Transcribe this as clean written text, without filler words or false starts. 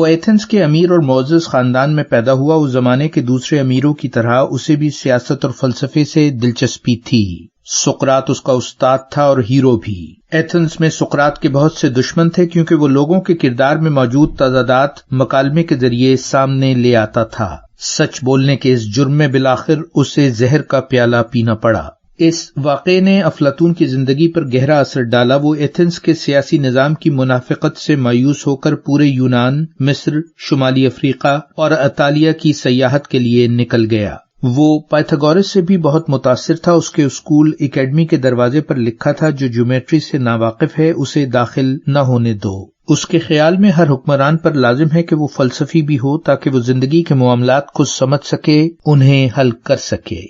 وہ ایتھنز کے امیر اور معزز خاندان میں پیدا ہوا. اس زمانے کے دوسرے امیروں کی طرح اسے بھی سیاست اور فلسفے سے دلچسپی تھی. سقراط اس کا استاد تھا اور ہیرو بھی. ایتھنز میں سقراط کے بہت سے دشمن تھے کیونکہ وہ لوگوں کے کردار میں موجود تضادات مکالمے کے ذریعے سامنے لے آتا تھا. سچ بولنے کے اس جرم میں بالاخر اسے زہر کا پیالہ پینا پڑا. اس واقعے نے افلاطون کی زندگی پر گہرا اثر ڈالا. وہ ایتھنز کے سیاسی نظام کی منافقت سے مایوس ہو کر پورے یونان، مصر، شمالی افریقہ اور اطالیہ کی سیاحت کے لیے نکل گیا. وہ پائتھاگورس سے بھی بہت متاثر تھا. اس کے اسکول اکیڈمی کے دروازے پر لکھا تھا، جو جیومیٹری سے ناواقف ہے اسے داخل نہ ہونے دو. اس کے خیال میں ہر حکمران پر لازم ہے کہ وہ فلسفی بھی ہو تاکہ وہ زندگی کے معاملات کو سمجھ سکے، انہیں حل کر سکے.